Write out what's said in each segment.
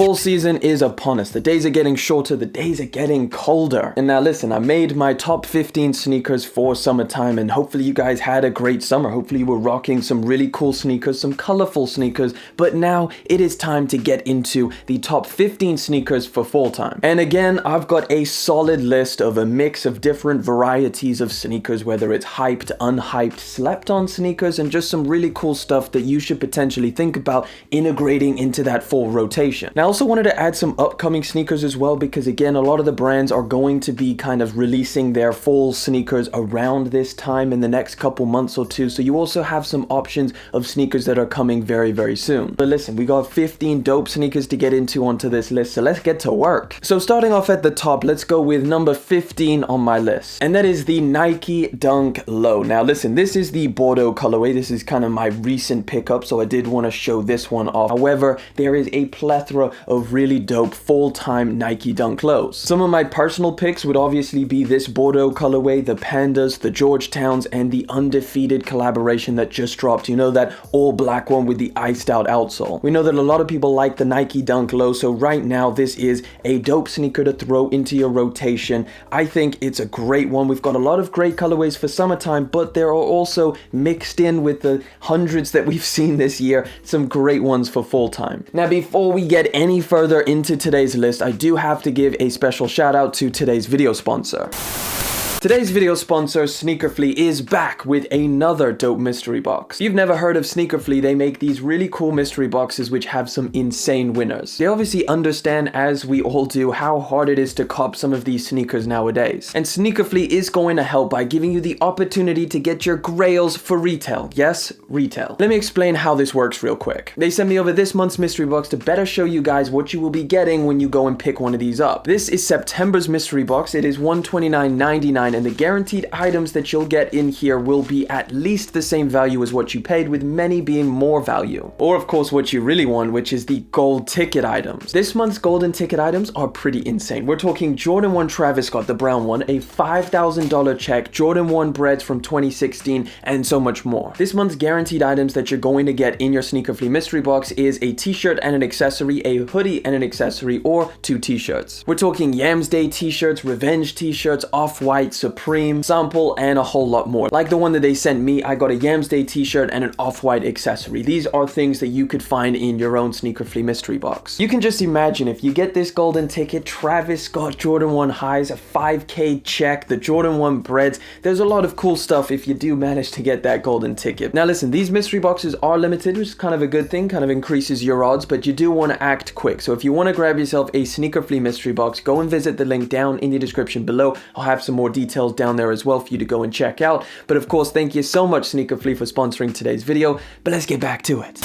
Fall season is upon us. The days are getting shorter, the days are getting colder. And now listen, I made my top 15 sneakers for summertime, and hopefully you guys had a great summer. Hopefully you were rocking some really cool sneakers, some colorful sneakers, but now it is time to get into the top 15 sneakers for fall time. And again, I've got a solid list of a mix of different varieties of sneakers, whether it's hyped, unhyped, slept on sneakers, and just some really cool stuff that you should potentially think about integrating into that fall rotation. Now, I also wanted to add some upcoming sneakers as well, because again, a lot of the brands are going to be kind of releasing their fall sneakers around this time in the next couple months or two. So you also have some options of sneakers that are coming very, very soon. But listen, we got 15 dope sneakers to get into onto this list, so let's get to work. So starting off at the top, let's go with number 15 on my list, and that is the Nike Dunk Low. Now listen, this is the Bordeaux colorway. This is kind of my recent pickup, so I did want to show this one off. However, there is a plethora of really dope full-time Nike Dunk Lows. Some of my personal picks would obviously be this Bordeaux colorway, the Pandas, the Georgetowns, and the Undefeated collaboration that just dropped. You know, that all black one with the iced out outsole. We know that a lot of people like the Nike Dunk Low, so right now this is a dope sneaker to throw into your rotation. I think it's a great one. We've got a lot of great colorways for summertime, but there are also mixed in with the hundreds that we've seen this year, some great ones for full time. Now, before we get any further into today's list, I do have to give a special shout out to today's video sponsor. Today's video sponsor, Sneaker Flea, is back with another dope mystery box. If you've never heard of Sneaker Flea, they make these really cool mystery boxes which have some insane winners. They obviously understand, as we all do, how hard it is to cop some of these sneakers nowadays. And Sneaker Flea is going to help by giving you the opportunity to get your grails for retail. Yes, retail. Let me explain how this works real quick. They sent me over this month's mystery box to better show you guys what you will be getting when you go and pick one of these up. This is September's mystery box. It is $129.99. And the guaranteed items that you'll get in here will be at least the same value as what you paid, with many being more value. Or of course what you really want, which is the gold ticket items. This month's golden ticket items are pretty insane. We're talking Jordan 1 Travis Scott, the brown one, a $5,000 check, Jordan 1 breads from 2016, and so much more. This month's guaranteed items that you're going to get in your Sneaker Flea mystery box is a t-shirt and an accessory, a hoodie and an accessory, or 2 t-shirts. We're talking Yams Day t-shirts, Revenge t-shirts, Off-White, Supreme, Sample, and a whole lot more. Like the one that they sent me, I got a Yams Day t-shirt and an Off-White accessory. These are things that you could find in your own Sneaker Flea mystery box. You can just imagine, if you get this golden ticket, Travis Scott Jordan 1 highs, a 5K check, the Jordan 1 breads, there's a lot of cool stuff if you do manage to get that golden ticket. Now listen, these mystery boxes are limited, which is kind of a good thing, kind of increases your odds, but you do want to act quick. So if you want to grab yourself a Sneaker Flea mystery box, go and visit the link down in the description below. I'll have some more details down there as well for you to go and check out. But of course, thank you so much, Sneaker Flea, for sponsoring today's video. But let's get back to it.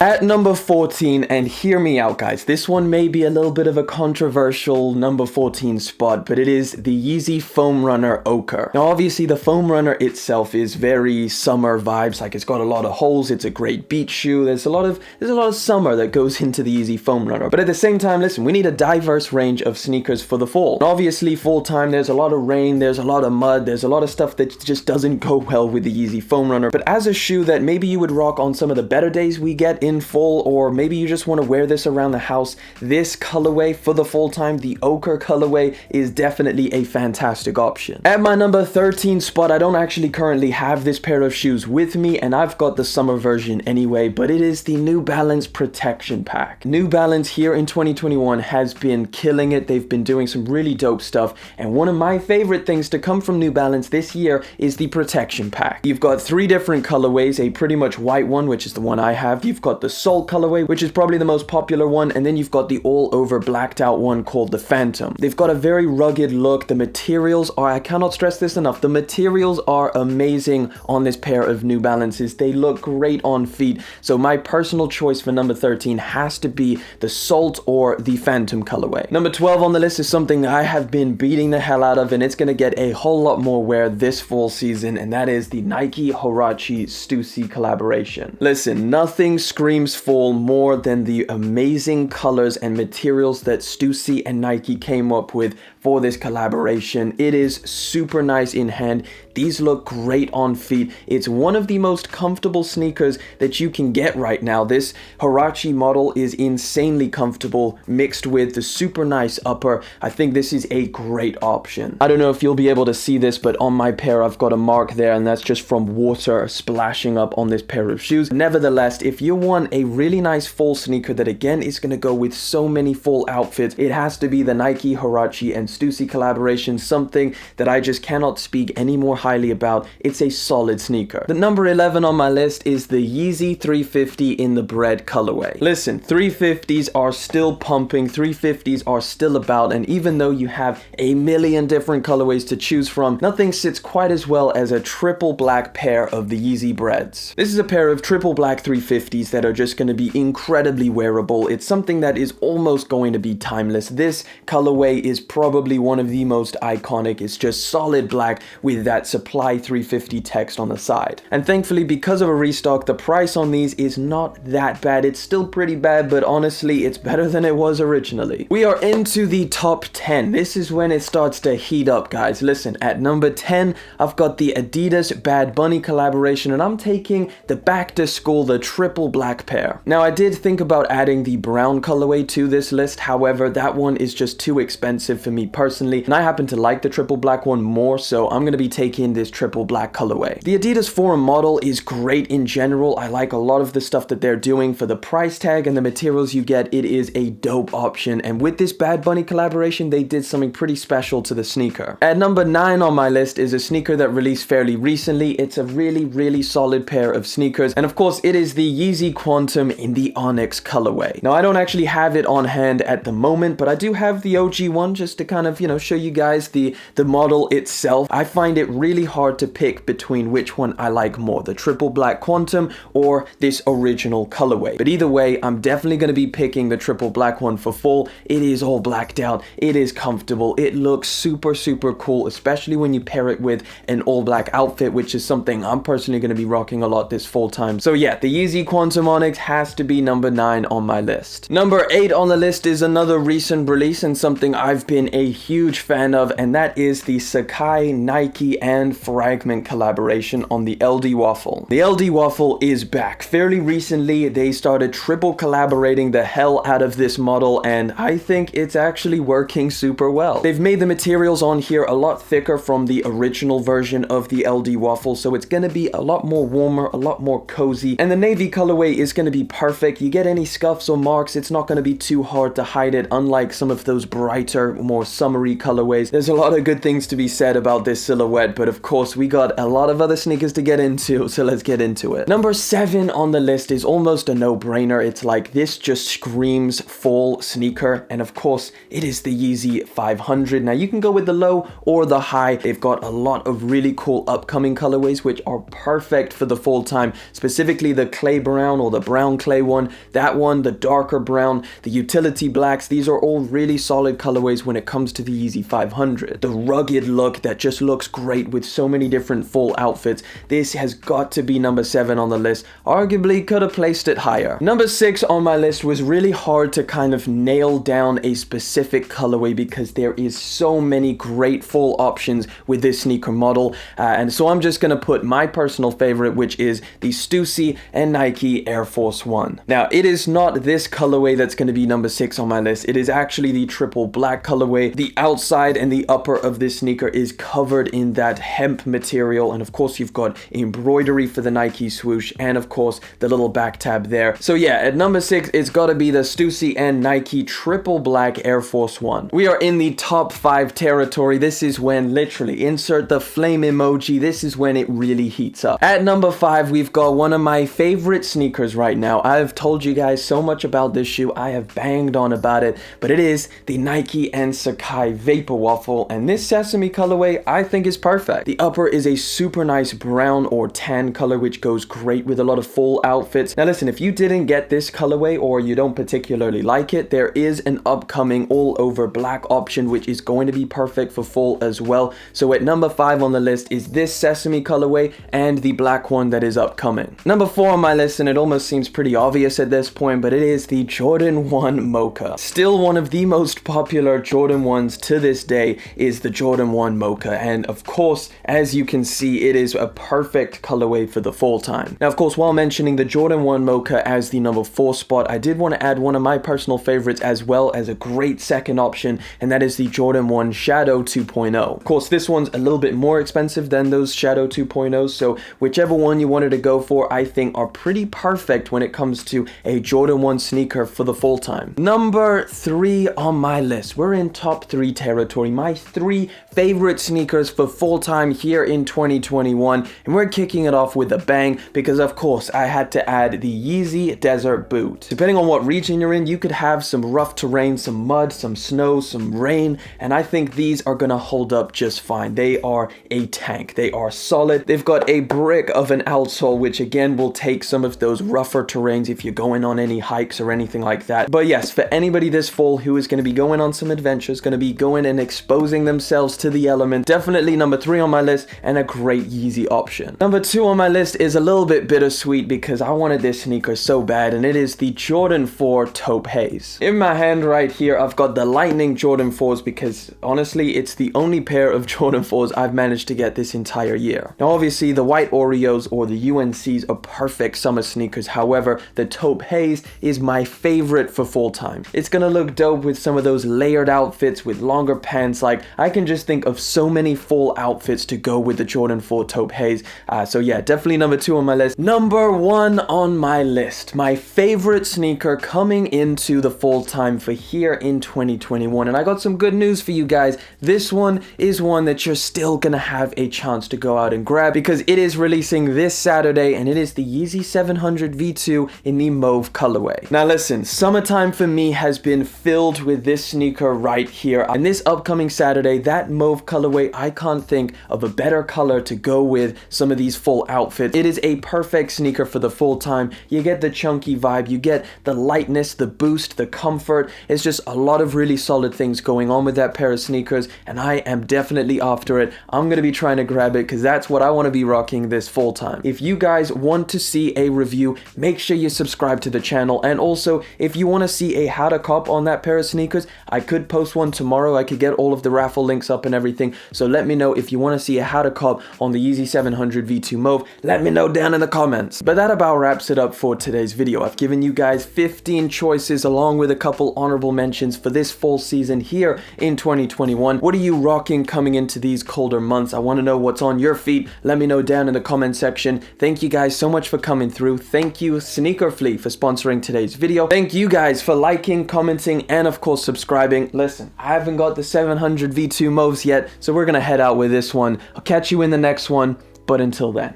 At number 14, and hear me out guys, this one may be a little bit of a controversial number 14 spot, but it is the Yeezy Foam Runner Ochre. Now obviously the Foam Runner itself is very summer vibes, like it's got a lot of holes, it's a great beach shoe, there's a lot of summer that goes into the Yeezy Foam Runner. But at the same time, listen, we need a diverse range of sneakers for the fall. And obviously fall time, there's a lot of rain, there's a lot of mud, there's a lot of stuff that just doesn't go well with the Yeezy Foam Runner. But as a shoe that maybe you would rock on some of the better days we get in fall, or maybe you just want to wear this around the house, this colorway for the fall time, the ochre colorway, is definitely a fantastic option. At my number 13 spot, I don't actually currently have this pair of shoes with me, and I've got the summer version anyway, but it is the New Balance Protection Pack. New Balance here in 2021 has been killing it. They've been doing some really dope stuff, and one of my favorite things to come from New Balance this year is the Protection Pack. You've got 3 different colorways, a pretty much white one, which is the one I have. You've got the Soul colorway, which is probably the most popular one, and then you've got the all over blacked out one called the Phantom. They've got a very rugged look. The materials are, I cannot stress this enough, the materials are amazing on this pair of New Balances. They look great on feet, so my personal choice for number 13 has to be the Salt or the Phantom colorway. Number 12 on the list is something I have been beating the hell out of, and it's going to get a whole lot more wear this fall season, and that is the Nike Hirachi Stucy collaboration. Listen, nothing screams screams fall more than the amazing colors and materials that Stucy and Nike came up with for this collaboration. It is super nice in hand. These look great on feet. It's one of the most comfortable sneakers that you can get right now. This Hirachi model is insanely comfortable, mixed with the super nice upper. I think this is a great option. I don't know if you'll be able to see this, but on my pair I've got a mark there, and that's just from water splashing up on this pair of shoes. Nevertheless, if you want a really nice fall sneaker that again is going to go with so many fall outfits, it has to be the Nike, Hirachi, and Stucy collaboration, something that I just cannot speak any more highly about. It's a solid sneaker. The number 11 on my list is the Yeezy 350 in the bread colorway. Listen, 350s are still pumping, 350s are still about, and even though you have a million different colorways to choose from, nothing sits quite as well as a triple black pair of the Yeezy breads. This is a pair of triple black 350s that are just going to be incredibly wearable. It's something that is almost going to be timeless. This colorway is probably one of the most iconic. It's just solid black with that supply 350 text on the side. And thankfully, because of a restock, the price on these is not that bad. It's still pretty bad, but honestly, it's better than it was originally. We are into the top 10. This is when it starts to heat up, guys. Listen, at number 10, I've got the Adidas Bad Bunny collaboration, and I'm taking the back to school, the triple black pair. Now, I did think about adding the brown colorway to this list. However, that one is just too expensive for me personally, and I happen to like the triple black one more, so I'm going to be taking this triple black colorway. The Adidas Forum model is great in general. I like a lot of the stuff that they're doing. For the price tag and the materials you get, it is a dope option, and with this Bad Bunny collaboration, they did something pretty special to the sneaker. At number 9 on my list is a sneaker that released fairly recently. It's a really solid pair of sneakers, and of course it is the Yeezy Quantum in the Onyx colorway. Now, I don't actually have it on hand at the moment, but I do have the OG one just to kind of, show you guys the model itself. I find it really hard to pick between which one I like more, the triple black Quantum or this original colorway. But either way, I'm definitely going to be picking the triple black one for fall. It is all blacked out. It is comfortable. It looks super cool, especially when you pair it with an all black outfit, which is something I'm personally going to be rocking a lot this fall time. So yeah, the Yeezy Quantum Onyx has to be number 9 on my list. Number 8 on the list is another recent release and something I've been a huge fan of, and that is the Sacai, Nike, and Fragment collaboration on the LD Waffle. The LD Waffle is back. Fairly recently, they started triple collaborating the hell out of this model, and I think it's actually working super well. They've made the materials on here a lot thicker from the original version of the LD Waffle, so it's going to be a lot more warmer, a lot more cozy, and the navy colorway is going to be perfect. You get any scuffs or marks, it's not going to be too hard to hide it, unlike some of those brighter, more summery colorways. There's a lot of good things to be said about this silhouette, but of course we got a lot of other sneakers to get into, so let's get into it. Number 7 on the list is almost a no-brainer. It's like this just screams fall sneaker, and of course it is the Yeezy 500. Now you can go with the low or the high. They've got a lot of really cool upcoming colorways which are perfect for the fall time, specifically the clay brown or the brown clay one, that one, the darker brown, the utility blacks. These are all really solid colorways when it comes to the Yeezy 500. The rugged look that just looks great with so many different fall outfits. This has got to be number 7 on the list. Arguably could have placed it higher. Number 6 on my list was really hard to kind of nail down a specific colorway because there is so many great fall options with this sneaker model, and so I'm just gonna put my personal favorite, which is the Stucy and Nike Air Force One. Now, it is not this colorway that's gonna be number 6 on my list. It is actually the triple black colorway. The outside and the upper of this sneaker is covered in that hemp material, and of course you've got embroidery for the Nike swoosh, and of course the little back tab there. So yeah, at number 6 it's gotta be the Stucy and Nike triple black Air Force One. We are in the top 5 territory. This is when, literally, insert the flame emoji, this is when it really heats up. At number 5 we've got one of my favorite sneakers right now. I've told you guys so much about this shoe, I have banged on about it, but it is the Nike and Sacai Vapor Waffle, and this sesame colorway I think is perfect. The upper is a super nice brown or tan color which goes great with a lot of fall outfits. Now listen, if you didn't get this colorway or you don't particularly like it, there is an upcoming all over black option which is going to be perfect for fall as well. So at number 5 on the list is this sesame colorway and the black one that is upcoming. Number 4 on my list, and it almost almost seems pretty obvious at this point, but it is the Jordan 1 Mocha. Still one of the most popular Jordan 1s to this day is the Jordan 1 Mocha, and of course, as you can see, it is a perfect colorway for the fall time. Now, of course, while mentioning the Jordan 1 Mocha as the number 4 spot, I did want to add one of my personal favorites as well as a great second option, and that is the Jordan 1 Shadow 2.0. Of course, this one's a little bit more expensive than those Shadow 2.0s, so whichever one you wanted to go for, I think are pretty perfect when it comes to a Jordan 1 sneaker for the fall time. Number 3 on my list. We're in top 3 territory. My 3 favorite sneakers for fall time here in 2021, and we're kicking it off with a bang because of course I had to add the Yeezy Desert Boot. Depending on what region you're in, you could have some rough terrain, some mud, some snow, some rain, and I think these are gonna hold up just fine. They are a tank. They are solid. They've got a brick of an outsole, which again will take some of those rougher terrains if you're going on any hikes or anything like that. But yes, for anybody this fall who is going to be going on some adventures, going to be going and exposing themselves to the element, definitely number 3 on my list and a great Yeezy option. Number 2 on my list is a little bit bittersweet because I wanted this sneaker so bad, and it is the Jordan 4 Topaz. In my hand right here, I've got the Lightning Jordan 4s because honestly, it's the only pair of Jordan 4s I've managed to get this entire year. Now, obviously, the white Oreos or the UNCs are perfect summer sneakers. However, the Topaz is my favorite for fall time. It's gonna look dope with some of those layered outfits with longer pants. Like, I can just think of so many fall outfits to go with the Jordan 4 Topaz. So yeah, definitely number 2 on my list. Number 1 on my list, my favorite sneaker coming into the fall time for here in 2021. And I got some good news for you guys. This one is one that you're still gonna have a chance to go out and grab because it is releasing this Saturday, and it is the Yeezy 700 V2 in the mauve colorway. Now listen, summertime for me has been filled with this sneaker right here, and this upcoming Saturday, that mauve colorway, I can't think of a better color to go with some of these full outfits. It is a perfect sneaker for the full time. You get the chunky vibe, you get the lightness, the boost, the comfort. It's just a lot of really solid things going on with that pair of sneakers, and I am definitely after it. I'm gonna be trying to grab it because that's what I want to be rocking this fall time. If you guys want to see a review, make sure you subscribe to the channel, and also if you want to see a how to cop on that pair of sneakers, I could post one tomorrow. I could get all of the raffle links up and everything, so let me know if you want to see a how to cop on the Yeezy 700 V2 mauve. Let me know down in the comments. But that about wraps it up for today's video. I've given you guys 15 choices along with a couple honorable mentions for this fall season here in 2021. What are you rocking coming into these colder months? I want to know what's on your feet. Let me know down in the comment section. Thank you guys so much for coming through. Thank you Sneaker Fleet for sponsoring today's video. Thank you guys for liking, commenting, and of course subscribing. Listen, I haven't got the 700 V2 mauves yet, so we're gonna head out with this one. I'll catch you in the next one, but until then.